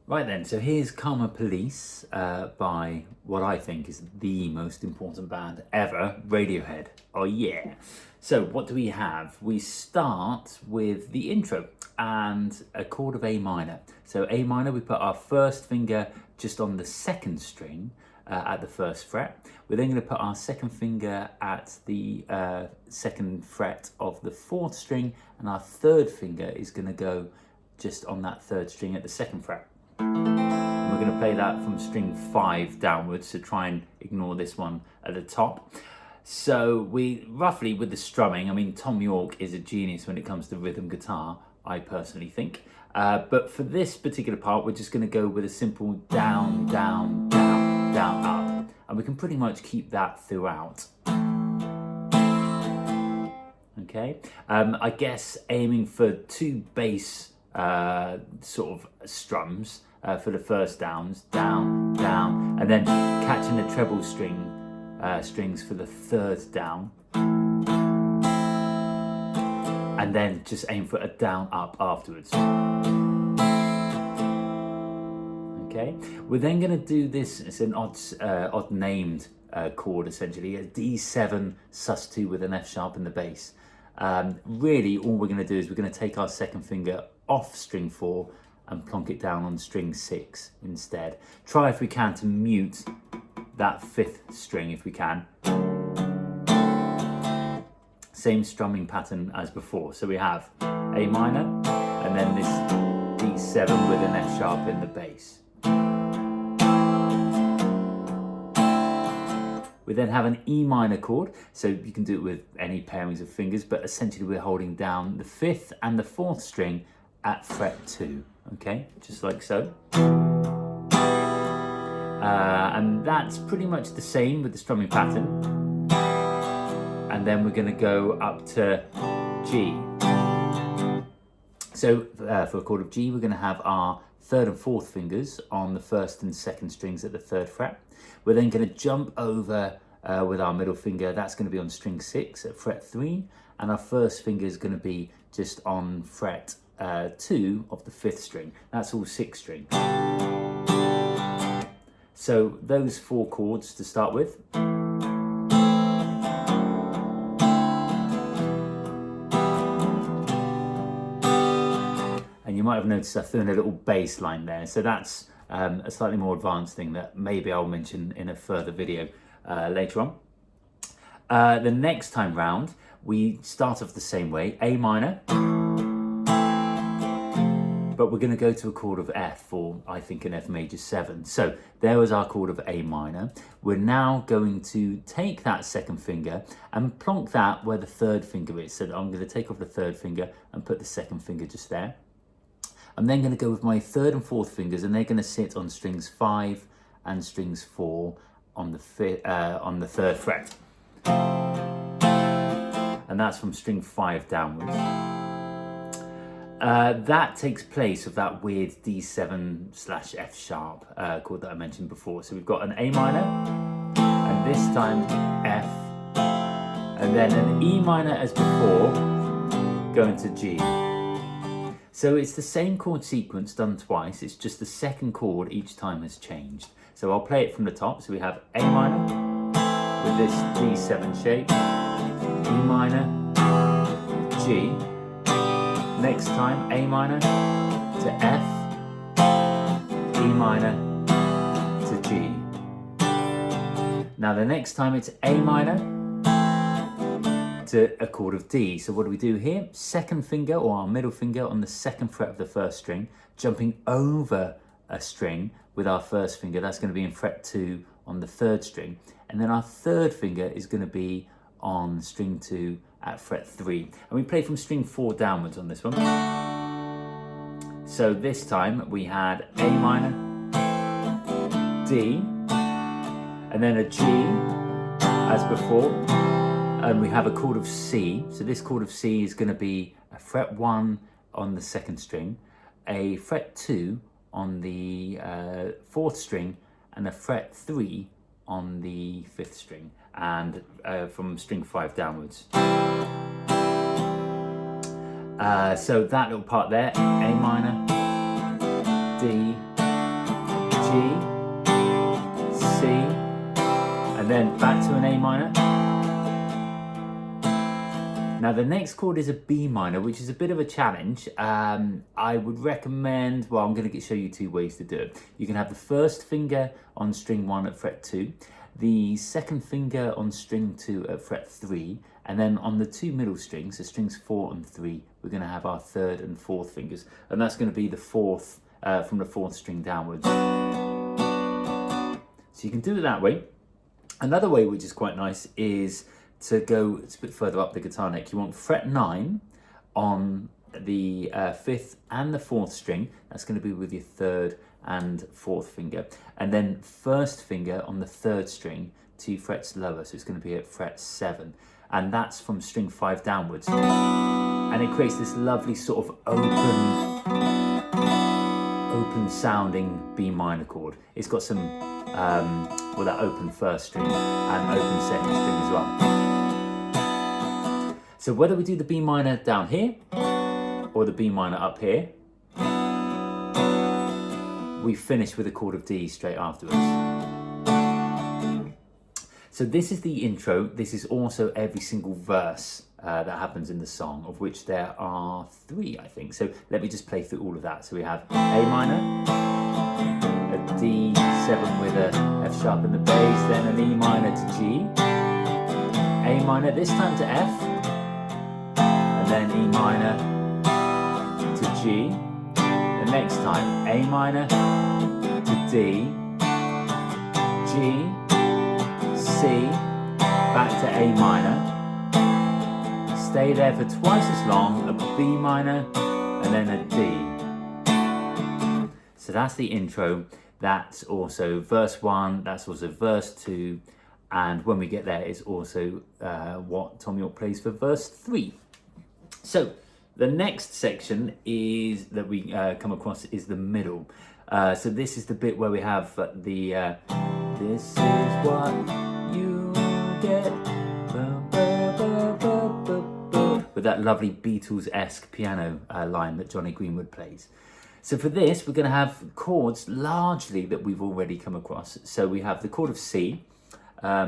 Right then, so here's Karma Police by what I think is the most important band ever, Radiohead. Oh yeah. So what do we have? We start with the intro and a chord of A minor. So A minor, we put our first finger just on the second string at the first fret. We're then going to put our second finger at the second fret of the fourth string, and our third finger is going to go just on that third string at the second fret. And we're going to play that from string 5 downwards, so try and ignore this one at the top. So we roughly, with the strumming, I mean, Tom York is a genius when it comes to rhythm guitar, I personally think. But for this particular part, we're just going to go with a simple down, down, down, down, up. And we can pretty much keep that throughout. Okay, I guess aiming for 2 bass sort of strums for the first downs, down, down, and then catching the treble strings for the third down, and then just aim for a down up afterwards. Okay, we're then going to do this. It's an odd named chord, essentially a D7 sus2 with an F sharp in the bass. Really all we're going to do is we're going to take our second finger off string 4 and plonk it down on string 6 instead. Try if we can to mute that 5th string if we can. Same strumming pattern as before. So we have A minor and then this D7 with an F sharp in the bass. We then have an E minor chord, so you can do it with any pairings of fingers, but essentially we're holding down the 5th and the 4th string at fret 2, okay, just like so. And that's pretty much the same with the strumming pattern. And then we're going to go up to G. So for a chord of G, we're going to have our 3rd and 4th fingers on the 1st and 2nd strings at the 3rd fret. We're then going to jump over with our middle finger. That's going to be on string 6 at fret 3, and our first finger is going to be just on fret 2 of the 5th string. That's all 6 string. So those 4 chords to start with. And you might have noticed I threw in a little bass line there. So that's a slightly more advanced thing that maybe I'll mention in a further video later on. The next time round, we start off the same way, A minor, but we're going to go to a chord of F, or I think an F major 7. So there was our chord of A minor. We're now going to take that second finger and plonk that where the 3rd finger is. So I'm going to take off the 3rd finger and put the 2nd finger just there. I'm then going to go with my 3rd and 4th fingers, and they're going to sit on strings 5 and strings 4 on the 3rd fret. And that's from string 5 downwards. That takes place of that weird D7/F sharp chord that I mentioned before. So we've got an A minor, and this time F, and then an E minor as before, going to G. So it's the same chord sequence done twice, it's just the second chord each time has changed. So I'll play it from the top. So we have A minor with this D7 shape, E minor, G. Next time A minor to F, E minor to G. Now the next time it's A minor to a chord of D. So what do we do here? Second finger, or our middle finger, on the 2nd fret of the 1st string, jumping over a string with our 1st finger. That's going to be in fret 2 on the 3rd string, and then our 3rd finger is going to be on string 2 at fret 3, and we play from string 4 downwards on this one. So this time we had A minor, D, and then a G as before. And we have a chord of C. So this chord of C is going to be a fret 1 on the 2nd string, a fret 2 on the 4th string, and a fret 3 on the 5th string, and from string 5 downwards. So that little part there, A minor, D, Now the next chord is a B minor, which is a bit of a challenge. I would recommend, well, I'm going to show you two ways to do it. You can have the first finger on string 1 at fret 2, the second finger on string 2 at fret 3, and then on the two middle strings, so strings 4 and 3, we're going to have our third and fourth fingers, and that's going to be the fourth, from the fourth string downwards. So you can do it that way. Another way, which is quite nice, is to go, it's a bit further up the guitar neck. You want fret 9 on the 5th and the 4th string. That's going to be with your 3rd and 4th finger. And then first finger on the 3rd string, 2 frets lower. So it's going to be at fret 7. And that's from string 5 downwards. And it creates this lovely sort of open sounding B minor chord. It's got some, well, that open first string and open second string as well. So whether we do the B minor down here or the B minor up here, we finish with a chord of D straight afterwards. So this is the intro. This is also every single verse that happens in the song, of which there are 3, I think. So let me just play through all of that. So we have A minor, a D7 with a F sharp in the bass, then an E minor to G, A minor, this time to F, and then E minor to G. The next time, A minor to D, G, C, back to A minor. Stay there for twice as long, a B minor, and then a D. So that's the intro. That's also verse 1, that's also verse 2, and when we get there, it's also what Tom York plays for verse 3. So the next section is that we come across is the middle. So this is the bit where we have the this is what you get, with that lovely Beatles-esque piano line that Johnny Greenwood plays. So for this, we're going to have chords largely that we've already come across. So we have the chord of C, a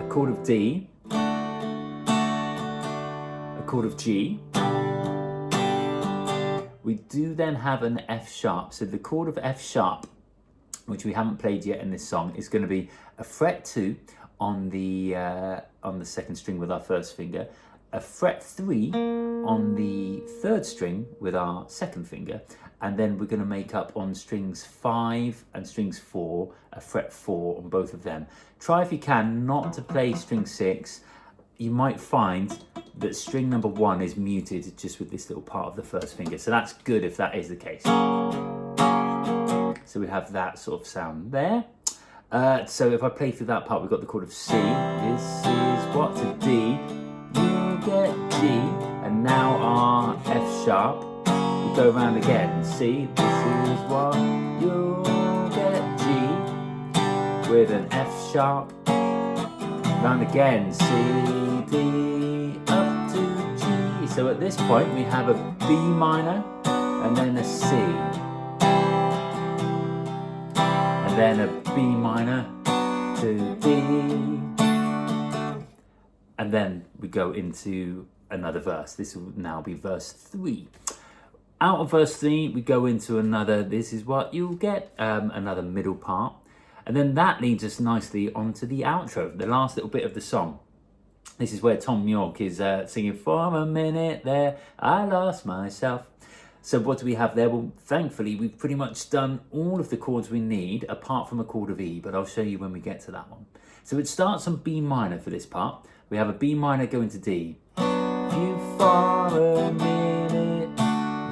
chord of D, a chord of G. We do then have an F sharp. So the chord of F sharp, which we haven't played yet in this song, is going to be a fret 2 on the second string with our first finger, a fret 3 on the third string with our second finger, and then we're going to make up on strings 5 and strings 4, a fret 4 on both of them. Try if you can not to play string 6. You might find that string number 1 is muted just with this little part of the first finger, so that's good if that is the case. So we have that sort of sound there. So if I play through that part, we've got the chord of C. This is what to D. You get G. And now our F sharp. We go around again. C. This is what you get G. With an F sharp. Round again. C, D, up to G. So at this point, we have a B minor and then a C. Then a B minor to D, and then we go into another verse. This will now be verse 3. Out of verse 3, we go into another, this is what you'll get, another middle part, and then that leads us nicely onto the outro, the last little bit of the song. This is where Tom York is singing, "For a minute there, I lost myself." So what do we have there? Well, thankfully, we've pretty much done all of the chords we need, apart from a chord of E, but I'll show you when we get to that one. So it starts on B minor for this part. We have a B minor going to D. You for a minute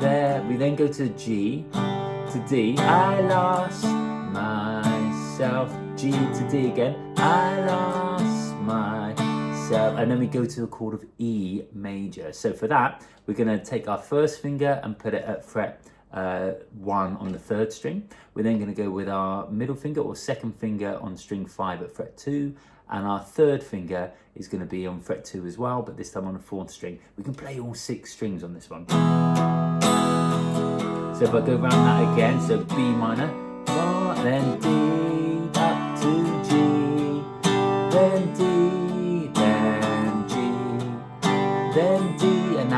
there. We then go to G, to D. I lost myself. G to D again. I lost myself. And then we go to a chord of E major. So for that, we're going to take our first finger and put it at fret 1 on the third string. We're then going to go with our middle finger or second finger on string 5 at fret 2. And our third finger is going to be on fret 2 as well, but this time on the fourth string. We can play all 6 strings on this one. So if I go around that again, so B minor, then D, up to G, then D, then G,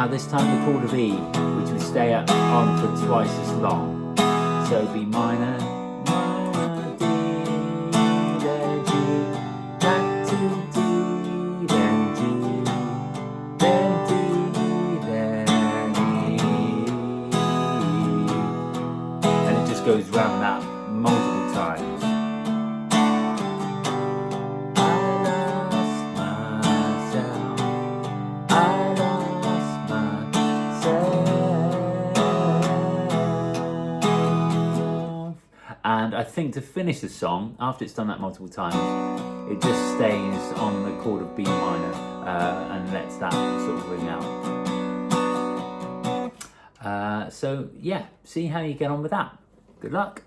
Now this time the chord of E, which we stay on for twice as long. So B minor, D, then G, back to D, then G, then D, then E. And it just goes round that multiple times. And I think to finish the song, after it's done that multiple times, it just stays on the chord of B minor and lets that sort of ring out. So yeah, see how you get on with that. Good luck.